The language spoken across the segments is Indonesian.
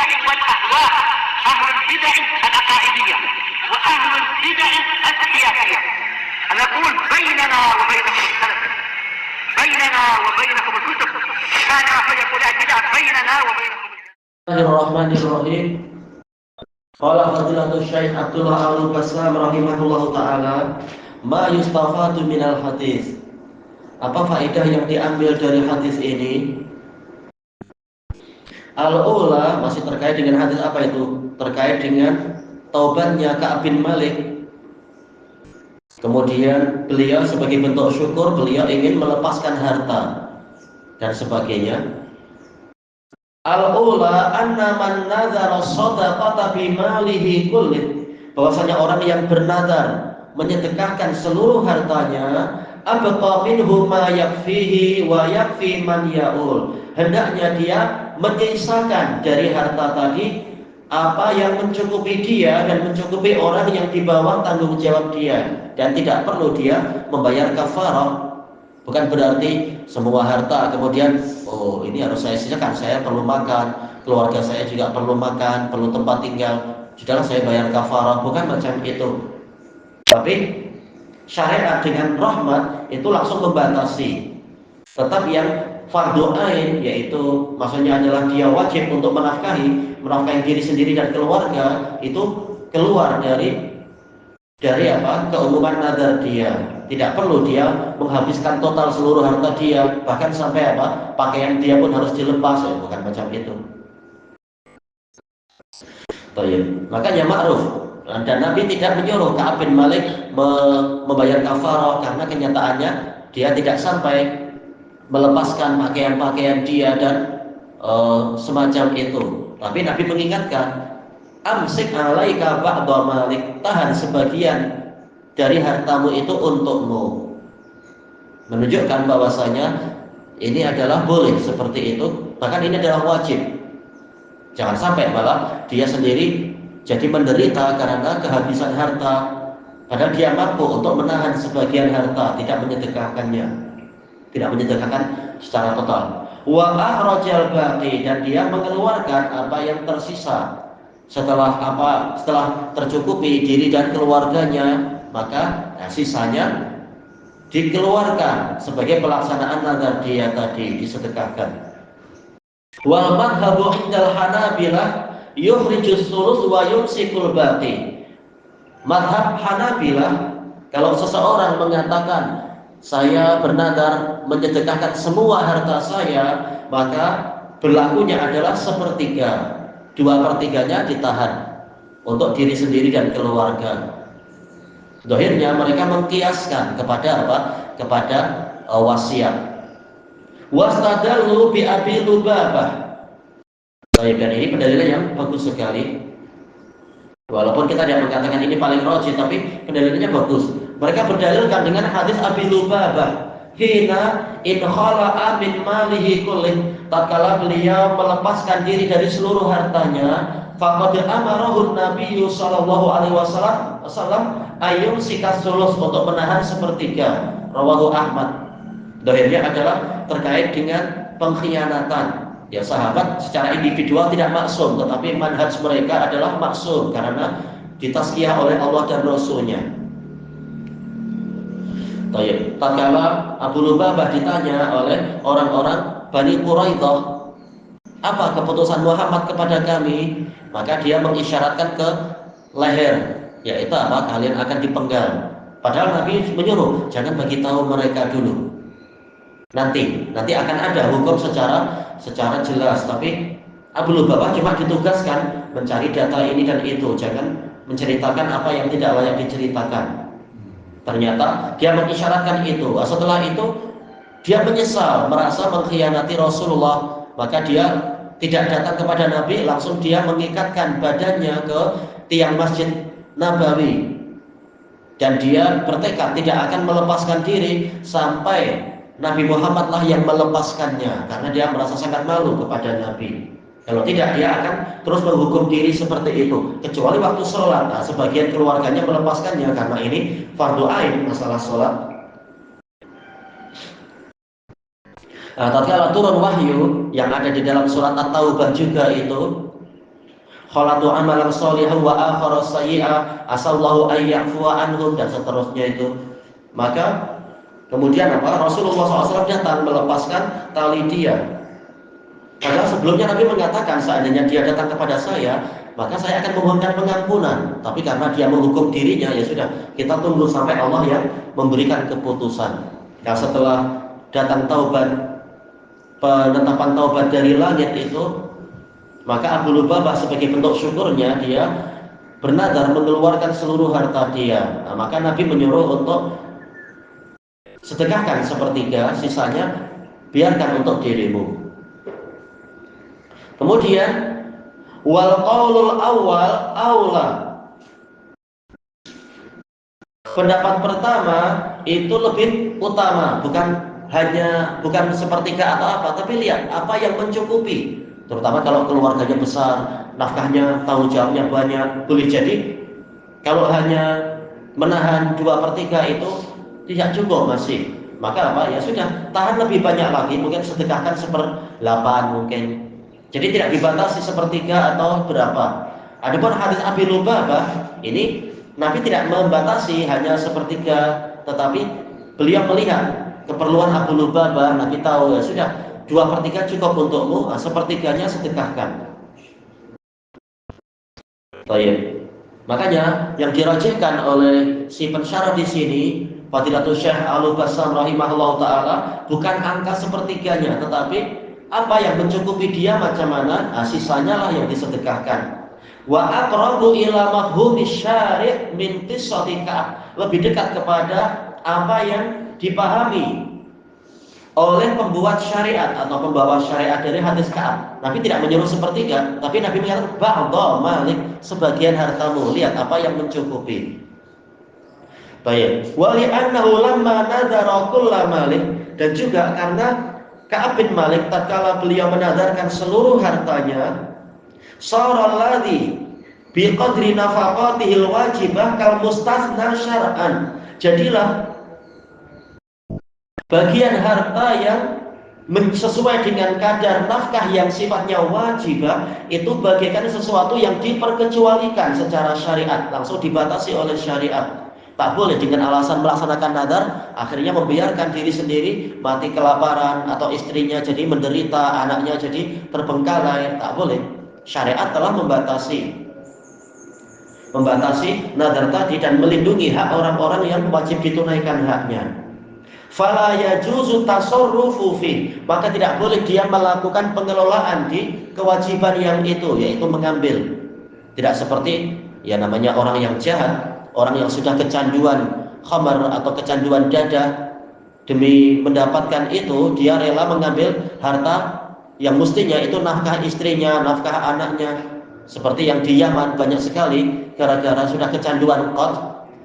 البدع والأهواء، أهل البدع العقائدية وأهل البدع السياسية. نقول بيننا وبينكم السلف، بيننا وبينكم الكتب، كان فيقول البدع بيننا وبينكم. Bismillahirrahmanirrahim. Qala fadilatul Syekh Abdullah Al-Bassam rahimahullahu taala, ma yustafadu minal hadis. Apa faedah yang diambil dari hadis ini? Al-ula masih terkait dengan hadis apa itu? Terkait dengan taubatnya Ka'ab bin Malik. Kemudian beliau sebagai bentuk syukur beliau ingin melepaskan harta dan sebagainya. Al-ula anna man nazara shadaqata bi malihi kullih, bahwasanya orang yang bernazar menyedekahkan seluruh hartanya, abqa minhu ma yakfihi wa yakfi man yaul, hendaknya dia menyisakan dari harta tadi apa yang mencukupi dia dan mencukupi orang yang di bawah tanggung jawab dia, dan tidak perlu dia membayar kafarah. Bukan berarti semua harta kemudian, oh ini harus saya sisakan, saya perlu makan, keluarga saya juga perlu makan, perlu tempat tinggal, sudahlah saya bayar kafarah. Bukan macam itu. Tapi syariat dengan rahmat itu langsung membatasi. Tetap yang fardu ain, yaitu maksudnya adalah dia wajib untuk menafkahi diri sendiri dan keluarga, itu keluar dari apa? Keumuman nazar dia. Tidak perlu dia menghabiskan total seluruh harta dia, bahkan sampai apa? Pakaian dia pun harus dilepas, ya, bukan macam itu. Makanya ma'ruf, dan Nabi tidak menyuruh Ka'ab bin Malik membayar kafarah, karena kenyataannya dia tidak sampai melepaskan pakaian-pakaian dia dan semacam itu. Tapi Nabi mengingatkan, amsik alaika ba'da malik, tahan sebagian dari hartamu itu untukmu, menunjukkan bahwasanya ini adalah boleh seperti itu, bahkan ini adalah wajib. Jangan sampai malah dia sendiri jadi menderita karena kehabisan harta, padahal dia mampu untuk menahan sebagian harta, tidak menyedekahkan secara total. Wa akhrajal baqi, dan dia mengeluarkan apa yang tersisa setelah tercukupi diri dan keluarganya, maka sisanya dikeluarkan sebagai pelaksanaan nazar dia tadi, disedekahkan. Wal madhabu indal Hanabilah yukhrijus sulus wa yumsikul baqi. Madhab Hanabilah, kalau seseorang mengatakan saya bernazar menyedekahkan semua harta saya, maka berlakunya adalah sepertiga, 2/3-nya ditahan untuk diri sendiri dan keluarga. Dohirnya mereka mengkiaskan kepada apa? Kepada wasiat. Wastadallu bi Abi Lubabah. Dan ini pendalilan yang bagus sekali. Walaupun kita tidak mengatakan ini paling rajih, tapi pendalilannya bagus. Mereka berdalilkan dengan hadis Abi Lubabah, hina in khala'a min malihi kullih, tatkala beliau melepaskan diri dari seluruh hartanya, faqad amarahu Nabi sallallahu alaihi wasallam ayumsika sulus, untuk menahan sepertiga. Rawahu Ahmad. Dohirnya adalah terkait dengan pengkhianatan. Ya, sahabat secara individual tidak maksum, tetapi manhaj mereka adalah maksum karena ditazkiyah oleh Allah dan Rasulnya. Tatkala Abu Lubabah ditanya oleh orang-orang Bani Quraidah, apa keputusan Muhammad kepada kami? Maka dia mengisyaratkan ke leher, yaitu apa? Kalian akan dipenggal. Padahal Nabi menyuruh jangan bagi tahu mereka dulu. Nanti akan ada hukum secara jelas. Tapi Abu Lubabah cuma ditugaskan mencari data ini dan itu, jangan menceritakan apa yang tidak layak diceritakan. Ternyata dia mengisyaratkan itu. Setelah itu dia menyesal, merasa mengkhianati Rasulullah, maka dia tidak datang kepada Nabi, langsung dia mengikatkan badannya ke tiang Masjid Nabawi, dan dia bertekad tidak akan melepaskan diri sampai Nabi Muhammadlah yang melepaskannya, karena dia merasa sangat malu kepada Nabi. Kalau tidak, dia akan terus menghukum diri seperti itu, kecuali waktu sholat. Sebagian keluarganya melepaskannya karena ini fardu ain, masalah sholat. Tatkala turun wahyu yang ada di dalam surat At-Taubah juga itu, khalatu amalan sholihan wa akhara sayyi'a asallahu ay ya'fuwa anhum, dan seterusnya itu. Maka kemudian apa? Rasulullah SAW datang melepaskan tali dia. Padahal sebelumnya Nabi mengatakan seandainya dia datang kepada saya, maka saya akan memohonkan pengampunan. Tapi karena dia menghukum dirinya, ya sudah, kita tunggu sampai Allah yang memberikan keputusan. Nah, setelah datang taubat, penetapan taubat dari langit itu, maka Abu Lubabah sebagai bentuk syukurnya dia bernadar mengeluarkan seluruh harta dia. Nah, maka Nabi menyuruh untuk sedekahkan sepertiga, sisanya biarkan untuk dirimu. Kemudian wal qaulul awal aula. Pendapat pertama itu lebih utama, bukan sepertiga atau apa, tapi lihat apa yang mencukupi. Terutama kalau keluarganya besar, nafkahnya, tanggung jawabnya banyak, boleh jadi kalau hanya menahan 2/3 itu tidak cukup masih. Maka apa? Ya sudah, tahan lebih banyak lagi, mungkin sedekahkan 1/8 mungkin. Jadi tidak dibatasi sepertiga atau berapa. Adapun hadis Abi Lubabah ini Nabi tidak membatasi hanya sepertiga, tetapi beliau melihat keperluan Abu Lubabah. Nabi tahu, ya sudah, 2/3 cukup untukmu, sepertiganya sedekahkan. Baik. Makanya yang dirajihkan oleh si pensyarah di sini, Fadilatul Syekh Al-Bassam rahimahullah taala, bukan angka sepertiganya, tetapi apa yang mencukupi dia macam mana, sisanya lah yang disedekahkan. Wa aqrabu ila mafhumi syari' min qissati Ka'ab, lebih dekat kepada apa yang dipahami oleh pembuat syariat atau pembawa syariat dari hadis Ka'ab. Nabi tidak menyuruh sepertiga, tapi Nabi mengatakan ba'dha malik, sebagian hartamu, lihat apa yang mencukupi. Baik. Wa li'annahu lamma nadara kulla malik, dan juga karena Ka'ab bin Malik tatkala beliau menadarkan seluruh hartanya, sara alladhi biqadri nafaqatihil wajibah kal mustathna syar'an, jadilah bagian harta yang sesuai dengan kadar nafkah yang sifatnya wajibah itu bagaikan sesuatu yang diperkecualikan secara syariat, langsung dibatasi oleh syariat. Tak boleh dengan alasan melaksanakan nadar akhirnya membiarkan diri sendiri mati kelaparan, atau istrinya jadi menderita, anaknya jadi terbengkalai. Tak boleh. Syariat telah membatasi nadar tadi dan melindungi hak orang-orang yang wajib ditunaikan haknya. Fala yajuzu tasarrufu fi, maka tidak boleh dia melakukan pengelolaan di kewajiban yang itu, yaitu mengambil. Tidak seperti ya namanya orang yang jahat, orang yang sudah kecanduan khamar atau kecanduan dada, demi mendapatkan itu dia rela mengambil harta yang mestinya itu nafkah istrinya, nafkah anaknya. Seperti yang di Yaman banyak sekali, gara-gara sudah kecanduan qad,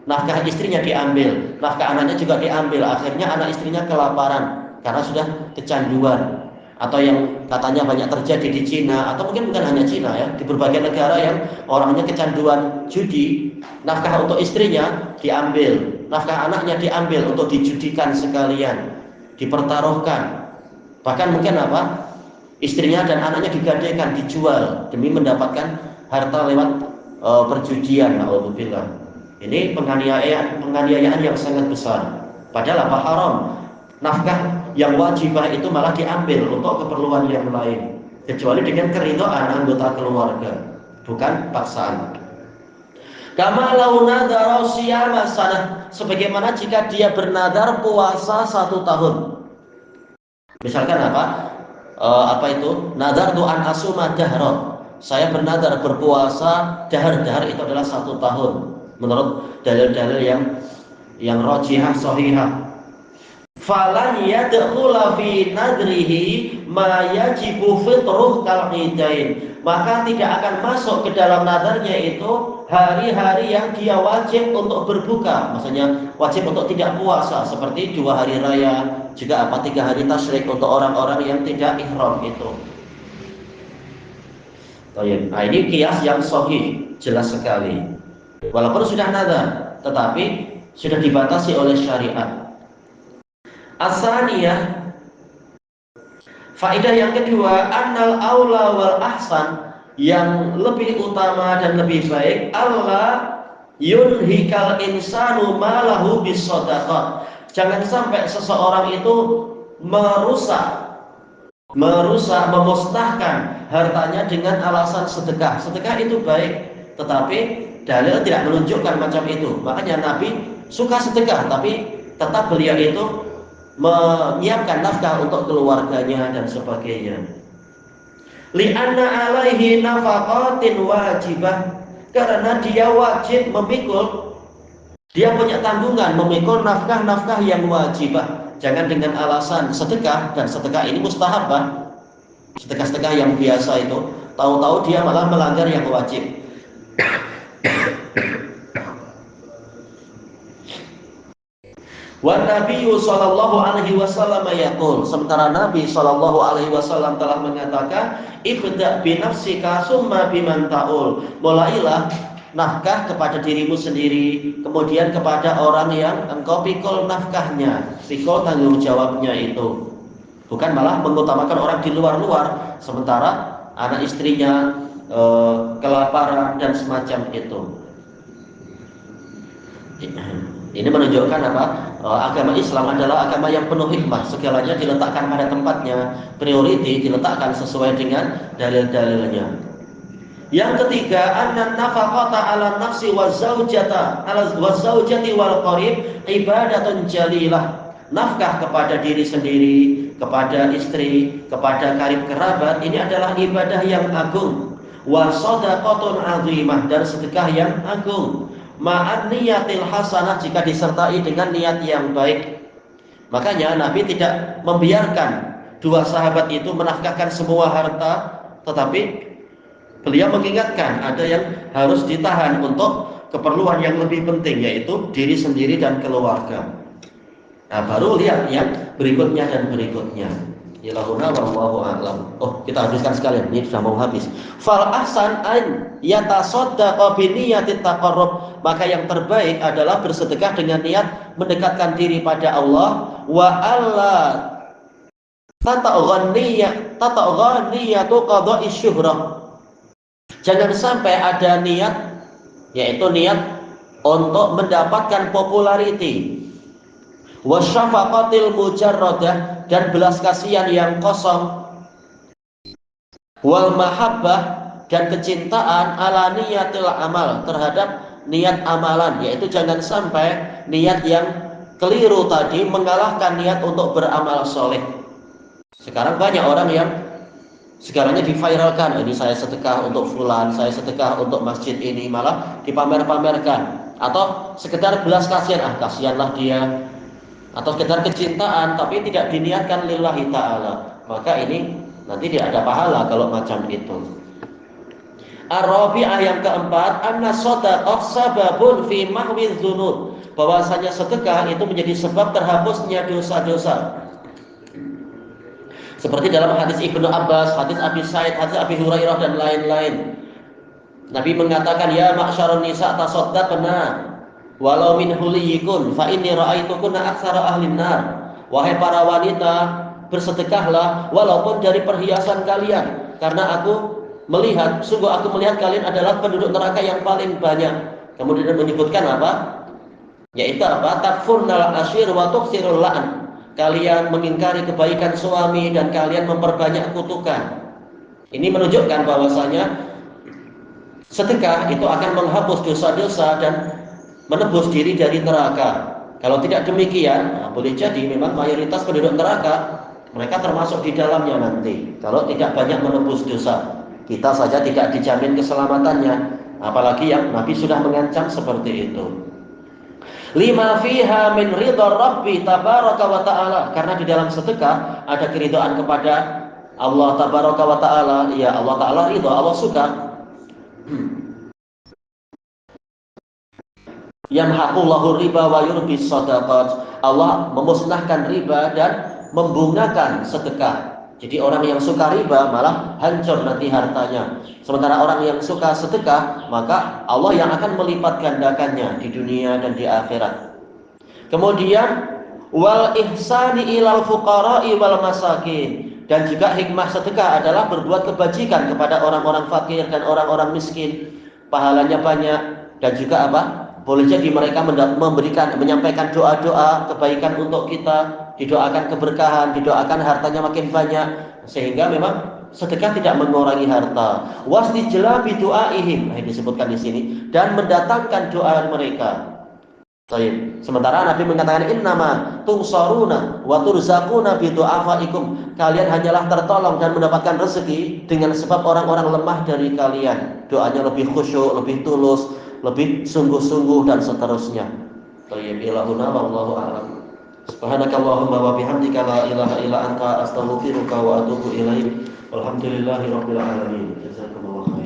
nafkah istrinya diambil, nafkah anaknya juga diambil, akhirnya anak istrinya kelaparan karena sudah kecanduan. Atau yang katanya banyak terjadi di Cina, atau mungkin bukan hanya Cina ya, di berbagai negara yang orangnya kecanduan judi, nafkah untuk istrinya diambil, nafkah anaknya diambil untuk dijudikan sekalian, dipertaruhkan. Bahkan mungkin apa? Istrinya dan anaknya digadaikan, dijual demi mendapatkan harta lewat perjudian. Alhamdulillah. Ini penganiayaan yang sangat besar. Padahal apa? Haram. Nafkah yang wajibah itu malah diambil untuk keperluan yang lain, kecuali dengan keridhaan anggota keluarga, bukan paksaan. Kama lau nadara siyama sanah, sebagaimana jika dia bernadar puasa 1 tahun. Misalkan apa itu? Nadar tu'an asuma dahra, saya bernadar berpuasa dahar itu adalah 1 tahun menurut dalil-dalil yang rajihah sahihah. Falan yadkhula fi nadrihi ma yajibu fitruh kal idain, maka tidak akan masuk ke dalam nadarnya itu hari-hari yang dia wajib untuk berbuka, maksudnya wajib untuk tidak puasa, seperti 2 hari raya, juga 3 hari tasyrik untuk orang-orang yang tidak ihram itu. Nah, ini kias yang sahih, jelas sekali. Walaupun sudah nadar, tetapi sudah dibatasi oleh syariat. Asaniyah, faedah yang kedua, annal aula wal ahsan, yang lebih utama dan lebih baik Allah yunhikal insanu malahu bisadaqah. Jangan sampai seseorang itu memusnahkan hartanya dengan alasan sedekah. Sedekah itu baik, tetapi dalil tidak menunjukkan macam itu. Makanya Nabi suka sedekah, tapi tetap beliau itu menyiapkan nafkah untuk keluarganya dan sebagainya. Li'anna alaihi nafaqatin wajibah, karena dia wajib memikul, dia punya tanggungan memikul nafkah-nafkah yang wajibah. Jangan dengan alasan sedekah, dan sedekah ini mustahabah. Sedekah-sedekah yang biasa itu, tahu-tahu dia malah melanggar yang wajib. Wa Nabiyyu sallallahu alaihi wasallam yaqul, sementara Nabi sallallahu alaihi wasallam telah mengatakan, ibda bi nafsika summa biman ta'ul. Mulailah nafkah kepada dirimu sendiri, kemudian kepada orang yang engkau pikul nafkahnya, pikul tanggung jawabnya itu. Bukan malah mengutamakan orang di luar-luar, sementara anak istrinya kelaparan dan semacam itu. Ini menunjukkan apa? Agama Islam adalah agama yang penuh hikmah. Segalanya diletakkan pada tempatnya, priority diletakkan sesuai dengan dalil-dalilnya. Yang ketiga, anna nafaqata 'ala nafsi wa zaujati wal qarib ibadatun jalilah. Nafkah kepada diri sendiri, kepada istri, kepada karib kerabat, ini adalah ibadah yang agung. Wa shadaqatun 'azimah, dan sedekah yang agung. Ma'an niyatil hasanah, jika disertai dengan niat yang baik. Makanya Nabi tidak membiarkan dua sahabat itu menafkahkan semua harta, tetapi beliau mengingatkan ada yang harus ditahan untuk keperluan yang lebih penting, yaitu diri sendiri dan keluarga. Nah, baru lihat yang berikutnya dan berikutnya. Ilahuna wallahu a'lam. Oh, kita habiskan sekalian. Ini sudah mau habis. Fal ahsan an yatasaddaqa bi niyatit taqarrub. Maka yang terbaik adalah bersedekah dengan niat mendekatkan diri pada Allah. Wa alla tataghaniyatu qada'i syuhrah. Jangan sampai ada niat, yaitu niat untuk mendapatkan populariti. Wasyafaqatil mujarradah, dan belas kasihan yang kosong. Wal mahabbah, dan kecintaan ala niyatil amal, terhadap niat amalan, yaitu jangan sampai niat yang keliru tadi mengalahkan niat untuk beramal soleh. Sekarang banyak orang yang segalanya diviralkan, ini saya sedekah untuk fulan, saya sedekah untuk masjid ini, malah dipamer-pamerkan. Atau sekedar belas kasihan, kasihanlah dia. Atau sekedar kecintaan tapi tidak diniatkan lillahi ta'ala, maka ini nanti tidak ada pahala kalau macam itu. Ar-rabi'ah, yang keempat, anna shadaqah sababun fi mahwi dzunub, bahwasanya sedekah itu menjadi sebab terhapusnya dosa-dosa. Seperti dalam hadis Ibnu Abbas, hadis Abi Sa'id, hadis Abi Hurairah dan lain-lain. Nabi mengatakan, ya ma'syarun nisa tasaddaqna walau min huliyikun fa inni ra'aitukunna aktsara ahlin nar. Wahai para wanita, bersedekahlah walaupun dari perhiasan kalian, karena aku melihat, sungguh aku melihat kalian adalah penduduk neraka yang paling banyak. Kemudian menyebutkan apa? Yaitu apa? Takfurnal ashir wa tuksirul la'n. Kalian mengingkari kebaikan suami dan kalian memperbanyak kutukan. Ini menunjukkan bahwasanya sedekah itu akan menghapus dosa-dosa dan menebus diri dari neraka. Kalau tidak demikian, boleh jadi memang mayoritas penduduk neraka mereka termasuk di dalamnya nanti. Kalau tidak banyak menebus dosa, kita saja tidak dijamin keselamatannya, apalagi yang Nabi sudah mengancam seperti itu. Lima fiha min ridha Rabbi tabaraka wa ta'ala, karena di dalam sedekah ada keridhaan kepada Allah tabaraka wa ta'ala. Ya, Allah ta'ala ridha, Allah suka. Yamhaqullahu riba wa yurbis shadaqat. Allah memusnahkan riba dan membungakan sedekah. Jadi orang yang suka riba malah hancur nanti hartanya. Sementara orang yang suka sedekah, maka Allah yang akan melipat gandakannya di dunia dan di akhirat. Kemudian wal ihsani ilal fuqara'i wal masakin, Dan juga hikmah sedekah adalah berbuat kebajikan kepada orang-orang fakir dan orang-orang miskin. Pahalanya banyak. Dan juga apa? Boleh jadi mereka menyampaikan doa-doa kebaikan untuk kita, didoakan keberkahan, didoakan hartanya makin banyak, sehingga memang sedekah tidak mengurangi harta. Wastijlabi du'aihim, ini disebutkan di sini, dan mendatangkan doa mereka. Baik. Sementara Nabi mengatakan innama tunsaruna wa turzaquna bi du'afaikum. Kalian hanyalah tertolong dan mendapatkan rezeki dengan sebab orang-orang lemah dari kalian. Doanya lebih khusyuk, lebih tulus, lebih sungguh-sungguh dan seterusnya. Baik, ilahuna wallahu a'lam. Subhanakallahumma wa bihamdika la ilaha illa anta astaghfiruka wa atubu ilaik. Walhamdulillahirabbil alamin. Jazakumullah khairan.